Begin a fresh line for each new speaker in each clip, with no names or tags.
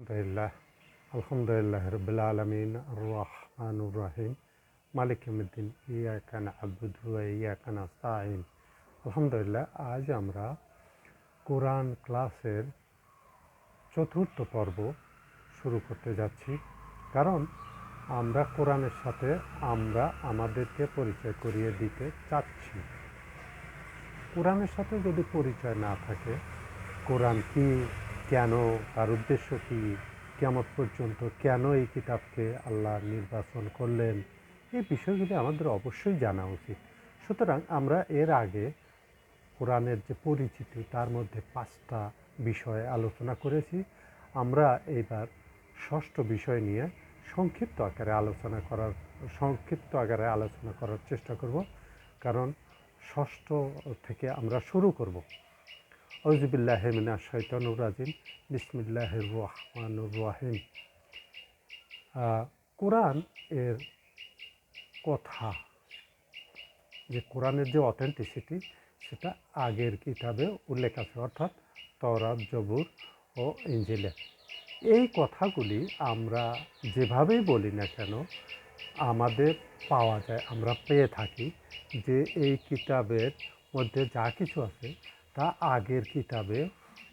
আলহামদুলিল্লাহ আলহামদুলিল্লাহ রাব্বিল আলামিন আর-রাহমানুর রহিম মালিক ইয়াউমিদ্দিন ইয়াকা না'বুদু ওয়া ইয়াকা নাস্তাঈন। আলহামদুলিল্লাহ, আজ আমরা কোরআন ক্লাসের চতুর্থ পর্ব শুরু করতে যাচ্ছি। কারণ আমরা কোরআনের সাথে আমাদেরকে পরিচয় করিয়ে দিতে চাচ্ছি। কোরআনের সাথে যদি পরিচয় না থাকে, কোরআন কি, কেন, তার উদ্দেশ্য কি, কিয়ামত পর্যন্ত কেন এই কিতাবকে আল্লাহ নির্বাচন করলেন, এই বিষয়গুলি আমাদের অবশ্যই জানা উচিত। সুতরাং আমরা এর আগে কোরআনের যে পরিচিতি, তার মধ্যে 5টা বিষয় আলোচনা করেছি। আমরা এইবার 6ষ্ঠ বিষয় নিয়ে সংক্ষিপ্ত আকারে আলোচনা করার চেষ্টা করব। কারণ 6ষ্ঠ থেকে আমরা শুরু করব। আউযুবিল্লাহি মিনাশ শাইতানির রাজিম, বিসমিল্লাহির রহমানির রহিম। কোরআন এর কথা, যে কোরআনের যে অথেন্টিসিটি, সেটা আগের কিতাবে উল্লেখ আছে, অর্থাৎ তাওরাত, জবুর ও ইনজিলে। এই কথাগুলি আমরা যেভাবেই বলি না কেন, আমাদের পাওয়া যায়, আমরা পেয়ে থাকি যে এই কিতাবের মধ্যে যা কিছু আছে তা আগের কিতাবে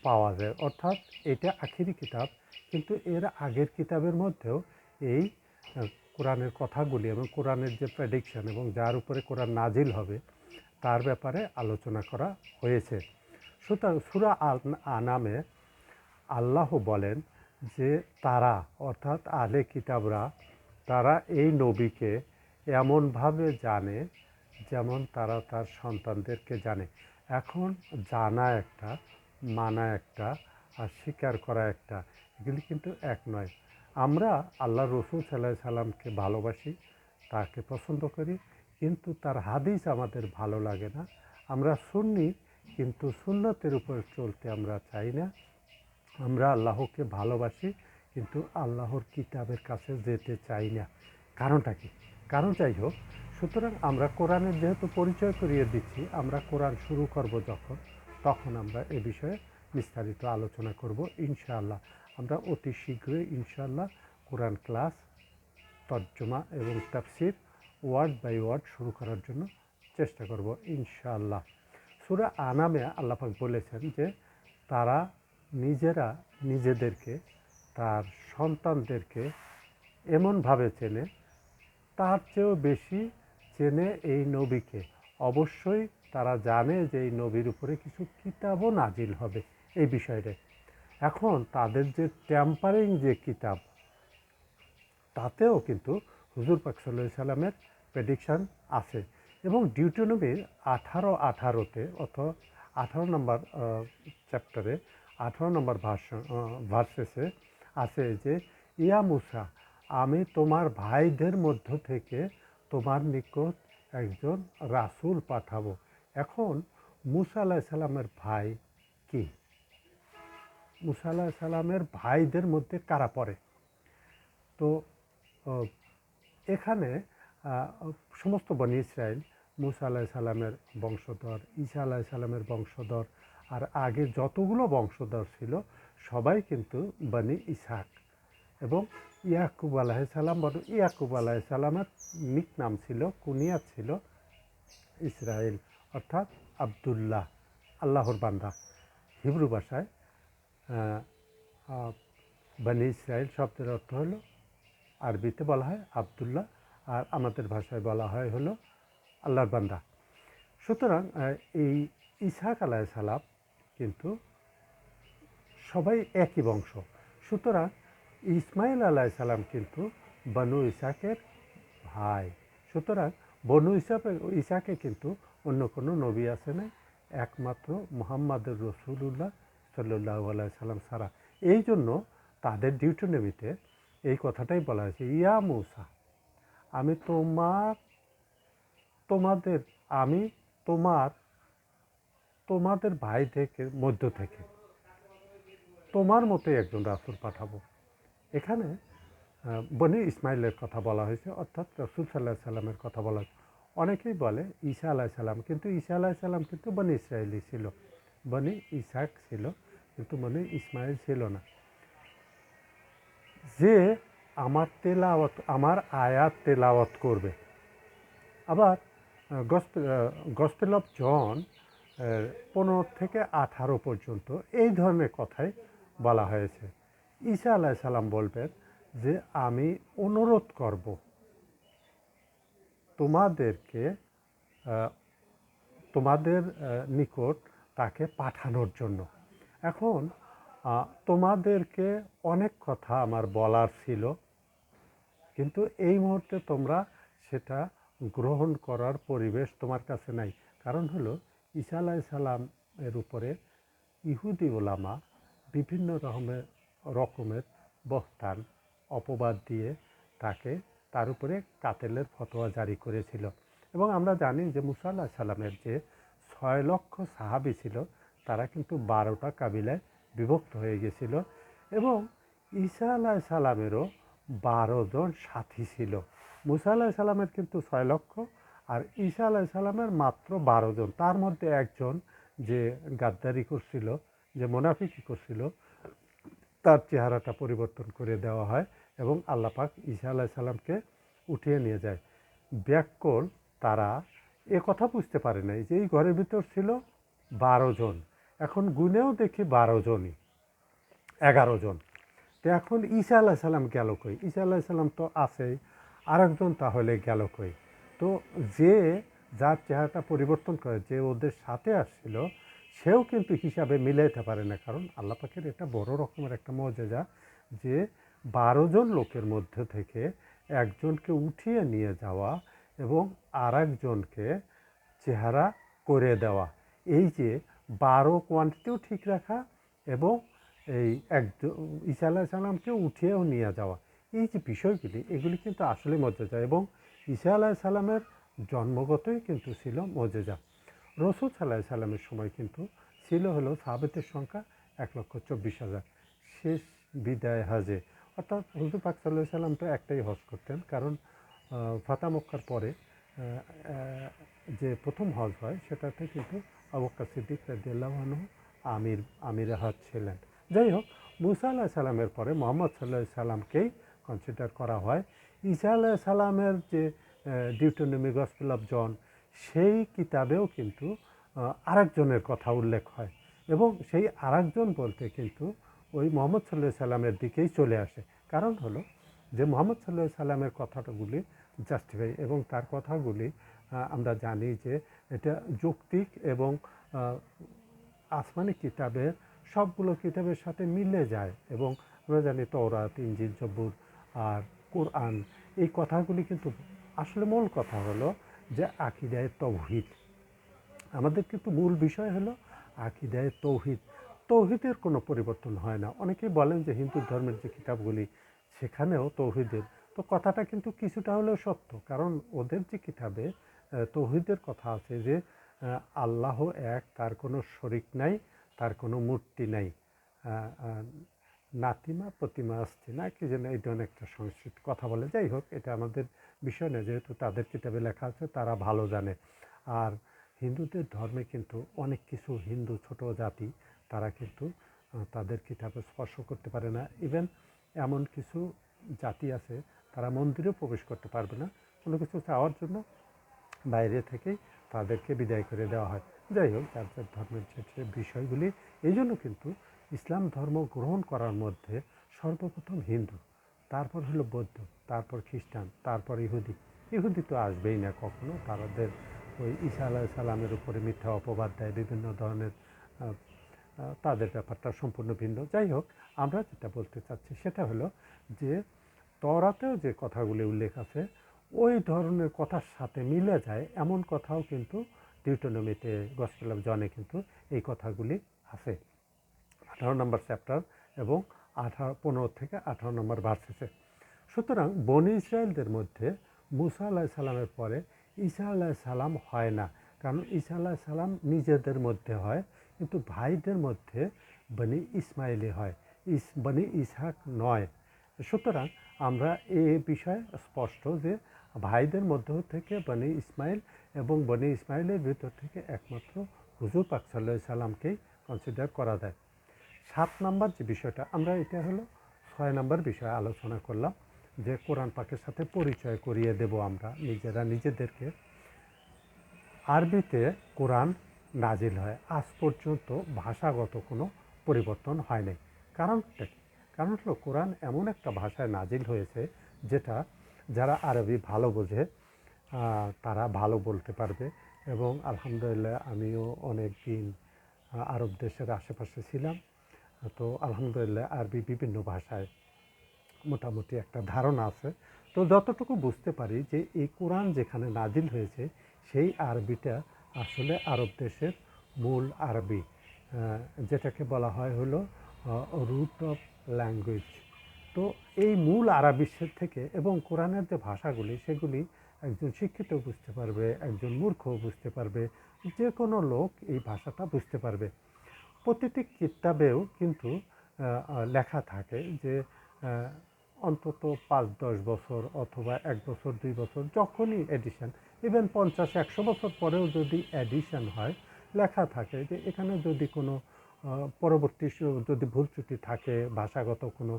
পাওয়া যায়। অর্থাৎ এটা আখিরি কিতাব, কিন্তু এর আগের কিতাবের মধ্যেও এই কোরআনের কথাগুলি এবং কোরআনের যে প্রেডিকশন এবং যার উপরে কোরআন নাজিল হবে তার ব্যাপারে আলোচনা করা হয়েছে। সুতরাং সূরা আনামে আল্লাহ বলেন যে তারা, অর্থাৎ আহলে কিতাবরা, তারা এই নবীকে এমনভাবে জানে যেমন তারা তার সন্তানদেরকে জানে। এখন জানা একটা, মানা একটা, আর স্বীকার করা একটা, এগুলি কিন্তু এক নয়। আমরা আল্লাহ রসুল সাল্লাল্লাহু আলাইহি সাল্লামকে ভালোবাসি, তাকে পছন্দ করি, কিন্তু তার হাদিস আমাদের ভালো লাগে না। আমরা সুন্নি, কিন্তু সুন্নতের উপর চলতে আমরা চাই না। আমরা আল্লাহকে ভালোবাসি, কিন্তু আল্লাহর কিতাবের কাছে যেতে চাই না। কারণটা কি? কারণ যাই হোক, সুতরাং আমরা কোরআনের যেহেতু পরিচয় করিয়ে দিচ্ছি, আমরা কোরআন শুরু করব তখন আমরা এ বিষয়ে বিস্তারিত আলোচনা করব ইনশাআল্লাহ। আমরা অতি শীঘ্রই ইনশাআল্লাহ কোরআন ক্লাস, তর্জমা এবং তাফসির ওয়ার্ড বাই ওয়ার্ড শুরু করার জন্য চেষ্টা করব ইনশাআল্লাহ। সূরা আনামে আল্লাহ পাক বলেছেন যে তারা নিজেরা নিজেদেরকে, তার সন্তানদেরকে এমনভাবে চেনে, তার চেয়েও বেশি চেনে এই নবীকে। অবশ্যই তারা জানে যে এই নবীর উপরে কিছু কিতাবও নাজিল হবে, এই বিষয়টা। এখন তাদের যে ট্যাম্পারিং যে কিতাব, তাতেও কিন্তু হুজুর পাক সাল্লাল্লাহু আলাইহি সাল্লামের প্রেডিকশান আছে। এবং ডিউটোনমির 18:18-তে, অথবা 18 নম্বর চ্যাপ্টারে 18 নম্বর ভার্সেসে আছে যে ইয়া মুসা, আমি তোমার ভাইদের মধ্য থেকে তোমার নিকট একজন রাসূল পাঠাবো। এখন মুসা আলাইহিস সালামের ভাই কি? মুসা আলাইহিস সালামের ভাইদের মধ্যে কারা পড়ে? তো এখানে সমস্ত বনি ইসরাইল মুসা আলাইহিস সালামের বংশধর, ঈসা আলাইহিস সালামের বংশধর, আর আগে যতগুলো বংশধর ছিল সবাই কিন্তু বনি ইসহাক। এবং ইয়াকুব আলাইহিস সালাম, ইয়াকুব আলাইহিস সালামের নিক নাম ছিল, কুনিয়াত ছিল ইসরাইল, অর্থাৎ আবদুল্লাহ, আল্লাহর বান্দা। হিব্রু ভাষায় বনি ইসরাইল শব্দের অর্থ হলো, আরবিতে বলা হয় আবদুল্লাহ, আর আমাদের ভাষায় বলা হয় হলো আল্লাহর বান্দা। সুতরাং এই ইসহাক আলাইহিস সালাম কিন্তু সবাই একই বংশ। সুতরাং ইসমাইল আলাইহিস সালাম কিন্তু বনু ইসহাকের ভাই। সুতরাং বনু ইসহাকে কিন্তু অন্য কোনো নবী আছে না, একমাত্র মুহাম্মাদুর রাসূলুল্লাহ সাল্লাল্লাহু আলাইহি সাল্লাম ছাড়া। এই জন্য তাদের ডিউটোনমিতে এই কথাটাই বলা হয়েছে, ইয়া মুসা, আমি তোমাদের ভাই থেকে, মধ্য থেকে তোমার মতোই একজন রাসূল পাঠাবো। এখানে বনি ইসমাইলের কথা বলা হয়েছে, অর্থাৎ রাসূল সাল্লাল্লাহু আলাইহি সাল্লামের কথা বলা হয়েছে। অনেকেই বলে ঈসা আলাইহিস সালাম, কিন্তু ঈসা আলাইহিস সালাম কিন্তু বনি ইসরাইলি ছিল, বনি ইসহাক ছিল, কিন্তু বনি ইসমাইল ছিল না। যে আমার আয়াত তেলাওয়াত করবে। আবার গসপেল অফ জন 15 থেকে 18 পর্যন্ত এই ধরনের কথাই বলা হয়েছে। ঈসা আলাইহিস সালাম বলবেন যে আমি অনুরোধ করব তোমাদেরকে তোমাদের নিকট তাকে পাঠানোর জন্য। এখন তোমাদেরকে অনেক কথা আমার বলার ছিল, কিন্তু এই মুহূর্তে তোমরা সেটা গ্রহণ করার পরিবেশ তোমার কাছে নাই। কারণ হলো ঈসা আলাইহিস সালামের উপরে ইহুদি ওলামা বিভিন্ন রকমের বহতান অপবাদ দিয়ে তার উপরে কাতেলের ফতোয়া জারি করেছিল। এবং আমরা জানি যে মুসা আলাইহিস সালামের যে 6 লক্ষ সাহাবী ছিল তারা কিন্তু 12টা কাবিলায় বিভক্ত হয়ে গেছিল, এবং ঈসা আলাইহিস সালামেরও 12 জন সাথী ছিল। মুসা আলাইহিস সালামের কিন্তু 6 লক্ষ, আর ঈসা আলাইহিস সালামের মাত্র 12 জন। তার মধ্যে একজন যে গাদ্দারি করছিল, যে মুনাফিকি করছিল, তার চেহারাটা পরিবর্তন করে দেওয়া হয় এবং আল্লাহ পাক ঈসা আলাইহিস সালামকে উঠিয়ে নিয়ে যায়। ব্যাককল তারা এ কথা বুঝতে পারে নাই যে এই ঘরের ভিতর ছিল 12 জন, এখন গুনেও দেখি 12 জনই, 11 জন। তো এখন ঈসা আলাইহিস সালাম গেল কই? ঈসা আলাইহিস সালাম তো আছেই, আরেকজন তাহলে গেল কই? তো যার চেহারাটা পরিবর্তন করে, যে ওদের সাথে আসছিল, সেও কিন্তু হিসাবে মিলাইতে পারে না। কারণ আল্লাহ পাকের এটা বড় রকমের একটা মজেজা যে 12 জন লোকের মধ্যে থেকে একজনকে উঠিয়ে নিয়ে যাওয়া এবং আরেকজনকে চেহারা করে দেওয়া। এই যে 12 কোয়ান্টিটিও ঠিক রাখা এবং এই ঈসা আলাইহিস সালামকে উঠিয়েও নিয়ে যাওয়া, এই যে বিষয়গুলি, এগুলি কিন্তু আসলে মজেজা। এবং ঈসা আলাইহিস সালামের জন্মগতই কিন্তু ছিল মজেজা। রসূল সাল্লাল্লাহু আলাইহি সাল্লামের সময় কিন্তু ছিল হলো সাহাবাদের সংখ্যা 1,24,000 শেষ বিদায় হজে। অর্থাৎ হুজুর পাক সাল্লাল্লাহু আলাইহি সাল্লাম তো একটাই হজ করতেন, কারণ ফাতা মক্কার পরে যে প্রথম হজ হয় সেটাতে কিন্তু আবু বকর সিদ্দিক রাদিয়াল্লাহু আনহু আমিরে হজ ছিলেন। যাই হোক, মুসা আলাইহিস সালামের পরে মুহাম্মদ সাল্লাল্লাহু আলাইহি সাল্লামকেই কনসিডার করা হয়। ঈসা আলাইহিস সালামের যে ডিউটোনমি গসপেল অফ জন, সেই কিতাবেও কিন্তু আরেকজনের কথা উল্লেখ হয়, এবং সেই আরেকজন বলতে কিন্তু ওই মুহাম্মদ সাল্লাল্লাহু আলাইহি সাল্লামের দিকেই চলে আসে। কারণ হলো যে মুহাম্মদ সাল্লাল্লাহু আলাইহি সাল্লামের কথাগুলি জাস্টিফাই, এবং তার কথাগুলি আমরা জানি যে এটা যৌক্তিক এবং আসমানি কিতাবের সবগুলো কিতাবের সাথে মিলে যায়। এবং আমরা জানি তওরাত, ইনজিল, জবুর আর কোরআন, এই কথাগুলি কিন্তু আসলে মূল কথা হলো যে আকিদায়ে তাওহীদ। আমাদের কিন্তু মূল বিষয় হলো আকিদায়ে তাওহীদ। তাওহীদের কোনো পরিবর্তন হয় না। অনেকেই বলেন যে হিন্দু ধর্মের যে কিতাবগুলি সেখানেও তাওহীদের, তো কথাটা কিন্তু কিছুটা হলেও সত্য। কারণ ওদের যে কিতাবে তাওহীদের কথা আছে যে আল্লাহ এক, তার কোনো শরিক নাই, তার কোনো মূর্তি নাই, নাতিমা প্রতিমা আসছে না কি যেন, এই ধরনের একটা সংস্কৃত কথা বলে। যাই হোক, এটা আমাদের বিষয় না, যেহেতু তাদের কিতাবে লেখা আছে তারা ভালো জানে। আর হিন্দুদের ধর্মে কিন্তু অনেক কিছু, হিন্দু ছোট জাতি, তারা কিন্তু তাদের কিতাবে স্পর্শ করতে পারে না। ইভেন এমন কিছু জাতি আছে তারা মন্দিরেও প্রবেশ করতে পারবে না, কোনো কিছু চাওয়ার জন্য বাইরে থেকেই তাদেরকে বিদায় করে দেওয়া হয়। যাই হোক, যার যার ধর্মের যে বিষয়গুলি, এই জন্য কিন্তু ইসলাম ধর্ম গ্রহণ করার মধ্যে সর্বপ্রথম হিন্দু, তারপর হলো বৌদ্ধ, তারপর খ্রিস্টান, তারপর ইহুদি তো আসবেই না কখনো। তাদের ওই ঈসা আলাইহিস সালামের উপরে মিথ্যা অপবাদ দেয়, বিভিন্ন ধরনের, তাদের ব্যাপারটা সম্পূর্ণ ভিন্ন। যাই হোক, আমরা যেটা বলতে চাচ্ছি সেটা হলো যে তওরাতেও যে কথাগুলি উল্লেখ আছে ওই ধরনের কথার সাথে মিলে যায় এমন কথাও কিন্তু ডিউটোনমিতে, গসপেল অফ জনে কিন্তু এই কথাগুলি আছে, 18 নম্বর চ্যাপ্টার এবং 15 থেকে 18 নম্বর ভার্সেসে। সুতরাং বনি ইসরায়েলদের মধ্যে মুসা আলাইহিস সালামের পরে ঈসা আলাইহিস সালাম হয় না, কারণ ঈসা আলাইহিস সালাম নিজেদের মধ্যে হয়, কিন্তু ভাইদের মধ্যে বনি ইসমাইলি হয়, বনি ইসহাক নয়। সুতরাং আমরা এই বিষয়ে স্পষ্ট যে ভাইদের মধ্য থেকে বনি ইসমাইল, এবং বনি ইসমাইলের ভিতর থেকে একমাত্র হুজুর পাক সাল্লাল্লাহু আলাইহি সাল্লামকেই কনসিডার করা যায়। 7 নম্বর যে বিষয়টা, আমরা এটা হলো 6 নম্বর বিষয়ে আলোচনা করলাম যে কোরআন পাকের সাথে পরিচয় করিয়ে দেব আমরা নিজেদেরকে। আরবিতে কোরআন নাজিল হয়, আজ পর্যন্ত ভাষাগত কোনো পরিবর্তন হয়নি। কারণটা কি? কারণ হলো কোরআন এমন একটা ভাষায় নাজিল হয়েছে যেটা যারা আরবি ভালো বোঝে তারা ভালো বলতে পারবে। এবং আলহামদুলিল্লাহ আমিও অনেক দিন আরব দেশের আশেপাশে ছিলাম, তো আলহামদুলিল্লাহ আরবি বিভিন্ন ভাষায় মোটামুটি একটা ধারণা আছে। তো যতটুকু বুঝতে পারি যে এই কোরআন যেখানে নাজিল হয়েছে সেই আরবিটা আসলে আরব দেশের মূল আরবি, যেটাকে বলা হয় হলো রুট অফ ল্যাঙ্গুয়েজ। তো এই মূল আরবি থেকে এবং কোরআনের যে ভাষাগুলি সেগুলি একজন শিক্ষিত বুঝতে পারবে, একজন মূর্খ বুঝতে পারবে, যে কোনো লোক এই ভাষাটা বুঝতে পারবে। প্রতিটি কিতাবেও কিন্তু লেখা থাকে যে অন্তত 5-10 বছর অথবা 1 বছর 2 বছর যখনই এডিশন, ইভেন 50-100 বছর পরেও যদি এডিশন হয়, লেখা থাকে যে এখানে যদি কোনো পরবর্তী যদি ভুল ত্রুটি থাকে, ভাষাগত কোনো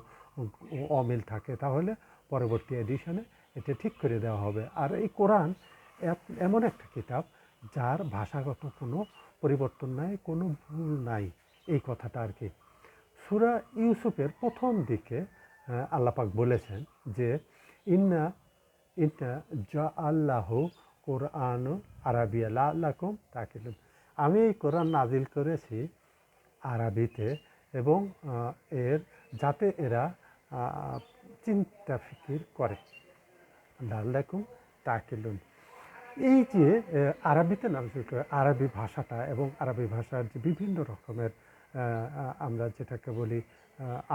অমিল থাকে, তাহলে পরবর্তী এডিশনে এটা ঠিক করে দেওয়া হবে। আর এই কোরআন এমন একটা কিতাব যার ভাষাগত কোনো পরিবর্তন নাই, কোনো ভুল নাই, এই কথাটা আর কি। সূরা ইউসুফের প্রথম দিকে আল্লাহ পাক বলেছেন যে ইন্না ইন্না জাআল্লাহু কোরআন আরাবিয়া লাআল্লাকুম তাকিলুন, আমি এই কোরআন নাজিল করেছি আরবিতে এবং এর যাতে এরা চিন্তা ফিকির করে, লাআল্লাকুম তাকিলুন। এই যে আরবিতে নাজিল করে, আরবি ভাষাটা এবং আরবি ভাষার যে বিভিন্ন রকমের আমরা যেটাকে বলি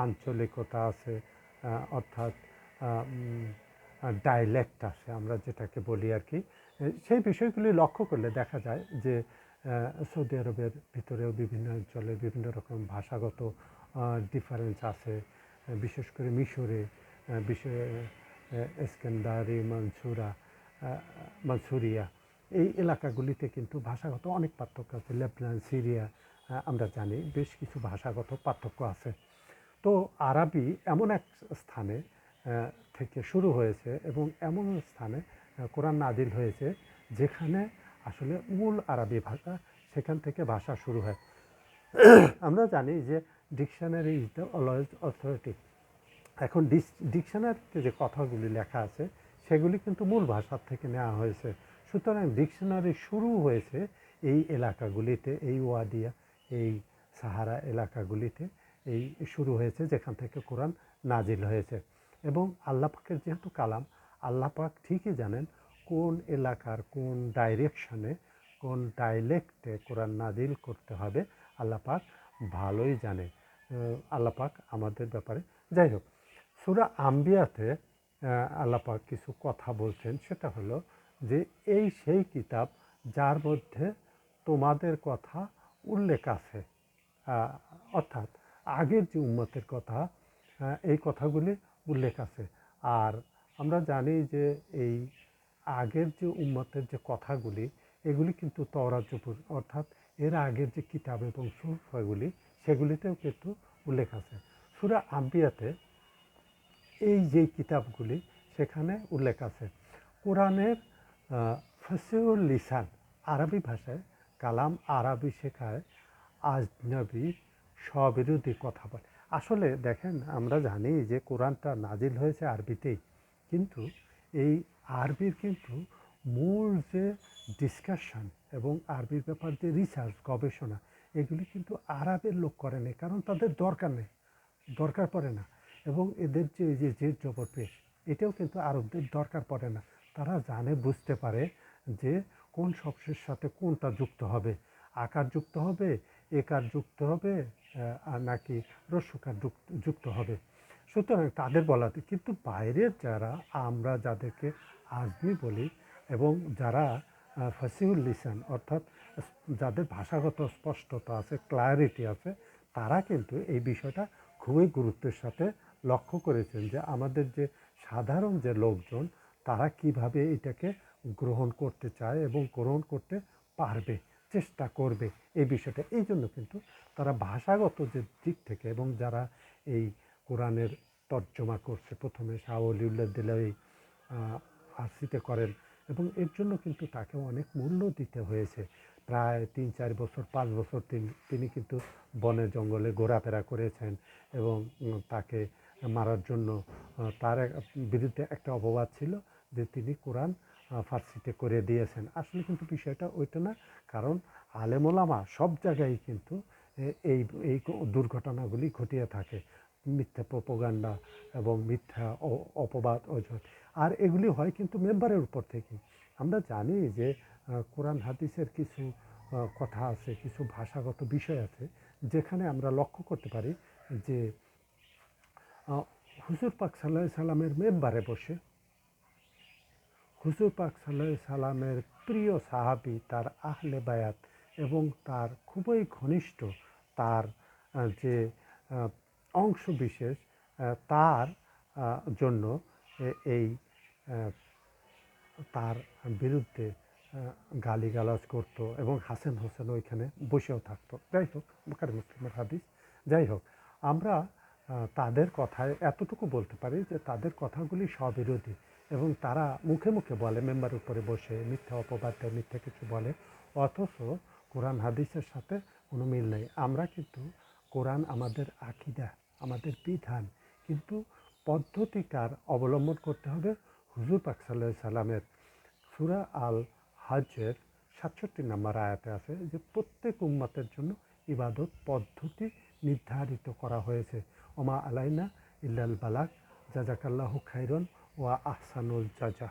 আঞ্চলিকতা আছে, অর্থাৎ ডায়ালেক্ট আছে আমরা যেটাকে বলি আর কি, সেই বিষয়গুলি লক্ষ্য করলে দেখা যায় যে সৌদি আরবের ভিতরেও বিভিন্ন অঞ্চলে বিভিন্ন রকম ভাষাগত ডিফারেন্স আছে। বিশেষ করে মিশরে, এস্কেন্দারি, মানসুরিয়া এই এলাকাগুলিতে কিন্তু ভাষাগত অনেক পার্থক্য আছে। লেবনান, সিরিয়া আমরা জানি বেশ কিছু ভাষাগত পার্থক্য আছে। তো আরবি এমন এক স্থানে থেকে শুরু হয়েছে এবং এমন স্থানে কোরআন নাজিল হয়েছে যেখানে আসলে মূল আরবি ভাষা, সেখান থেকে ভাষা শুরু হয়। আমরা জানি যে dictionary is the always authority. এখন ডিকশনারিতে যে কথাগুলি লেখা আছে সেগুলি কিন্তু মূল ভাষার থেকে নেওয়া হয়েছে। সুতরাং ডিকশনারি শুরু হয়েছে এই এলাকাগুলিতে, এই ওয়াদিয়া, এই সাহারা এলাকাগুলিতে এই শুরু হয়েছে যেখান থেকে কোরআন নাজিল হয়েছে। এবং আল্লাহ পাকের যেহেতু কালাম, আল্লাহ পাক ঠিকই জানেন কোন এলাকার কোন ডাইরেকশনে কোন ডাইলেক্টে কোরআন নাজিল করতে হবে, আল্লাহ পাক ভালোই জানে। আল্লাহ পাক আমাদের ব্যাপারে, যাই হোক, সূরা আম্বিয়াতে আল্লাহ পাক কিছু কথা বলছেন, সেটা হলো যে এই সেই কিতাব যার মধ্যে তোমাদের কথা উল্লেখ আছে, অর্থাৎ আগের যে উম্মতের কথা, এই কথাগুলি উল্লেখ আছে। আর আমরা জানি যে এই আগের যে উম্মতের যে কথাগুলি এগুলি কিন্তু তওরাত জবুর, অর্থাৎ এর আগের যে কিতাব এবং সুফাগুলি সেগুলিতেও কিন্তু উল্লেখ আছে। সূরা আম্বিয়াতে এই যে কিতাবগুলি সেখানে উল্লেখ আছে। কোরআনের ফসিহুল লিসান, আরবি ভাষায় কালাম, আরবি শেখায় আজনবী স্ববিরোধী কথা বলে। আসলে দেখেন, আমরা জানি যে কোরআনটা নাজিল হয়েছে আরবিতেই, কিন্তু এই আরবির কিন্তু মূল যে ডিসকাশন এবং আরবির ব্যাপার যে রিসার্চ গবেষণা, এগুলি কিন্তু আরবের লোক করেনি, কারণ তাদের দরকার নেই, দরকার পড়ে না। এবং এদের যে এই যে জেদ জবর পেশ, এটাও কিন্তু আরবদের দরকার পড়ে না। তারা জানে, বুঝতে পারে যে কোন শব্দের সাথে কোনটা যুক্ত হবে, আকার যুক্ত হবে, একার যুক্ত হবে, আর নাকি রস্যকার যুক্ত হবে। সুতরাং তাদের বলাতে, কিন্তু বাইরের যারা, আমরা যাদেরকে আজমি বলি এবং যারা ফসিহুল লিসান, অর্থাৎ যাদের ভাষাগত স্পষ্টতা আছে, ক্লারিটি আছে, তারা কিন্তু এই বিষয়টা খুবই গুরুত্বের সাথে লক্ষ্য করেছেন যে আমাদের যে সাধারণ যে লোকজন, তারা কিভাবে এটাকে গ্রহণ করতে চায় এবং গ্রহণ করতে পারবে, চেষ্টা করবে এই বিষয়টা। এই জন্য কিন্তু তারা ভাষাগত যে দিক থেকে, এবং যারা এই কোরআনের তর্জমা করছে। প্রথমে শাহ ওলিউল্লাহ দেলাওয়ি ফার্সিতে করেন এবং এর জন্য কিন্তু তাকে অনেক মূল্য দিতে হয়েছে। প্রায় 3-4 বছর 5 বছর তিনি কিন্তু বনে জঙ্গলে ঘোরাফেরা করেছেন এবং তাকে মারার জন্য তার বিরুদ্ধে একটা অপবাদ ছিল যে তিনি কোরআন ফার্সিতে করে দিয়েছেন। আসলে কিন্তু বিষয়টা ওইটা না, কারণ আলেম ওলামা সব জায়গায় কিন্তু এই এই দুর্ঘটনাগুলি ঘটিয়ে থাকে, মিথ্যা প্রোপাগান্ডা এবং মিথ্যা অপবাদ অজুহাত। আর এগুলি হয় কিন্তু মেম্বারের উপর থেকে। আমরা জানি যে কোরআন হাদিসের কিছু কথা আছে, কিছু ভাষাগত বিষয় আছে যেখানে আমরা লক্ষ্য করতে পারি যে হুজুর পাক সাল্লাল্লাহু আলাইহি সাল্লামের মেম্বারে বসে হুজুর পাক সাল্লাল্লাহু আলাইহি সাল্লামের প্রিয় সাহাবী, তার আহলে বায়াত এবং তার খুবই ঘনিষ্ঠ তার যে অংশ বিশেষ তার জন্য এই তার বিরুদ্ধে গালিগালাজ করত এবং হাসান হোসেন ওইখানে বসেও থাকতো। যাই হোক, বুখারী মুসলিমের হাদিস। যাই হোক, আমরা তাদের কথায় এতটুকু বলতে পারি যে তাদের কথাগুলি স্ববিরোধী এবং তারা মুখে মুখে বলে, মেম্বার উপরে বসে মিথ্যা অপবাদ দেয়, মিথ্যা কিছু বলে, অথচ কোরআন হাদিসের সাথে কোনো মিল নেই। আমরা কিন্তু কোরআন আমাদের আকীদা, আমাদের বিধান, কিন্তু পদ্ধতিটার অবলম্বন করতে হবে হুজুর পাক সাল্লাল্লাহু আলাইহি সাল্লামের। সূরা আল হজ্জের 67 নম্বর আয়াতে আছে যে প্রত্যেক উম্মতের জন্য ইবাদত পদ্ধতি নির্ধারিত করা হয়েছে। ওমা আলাইনা ইল্লাল বালাগ, জাযাকাল্লাহু খাইরান ওয়া আহসানুল জাযা।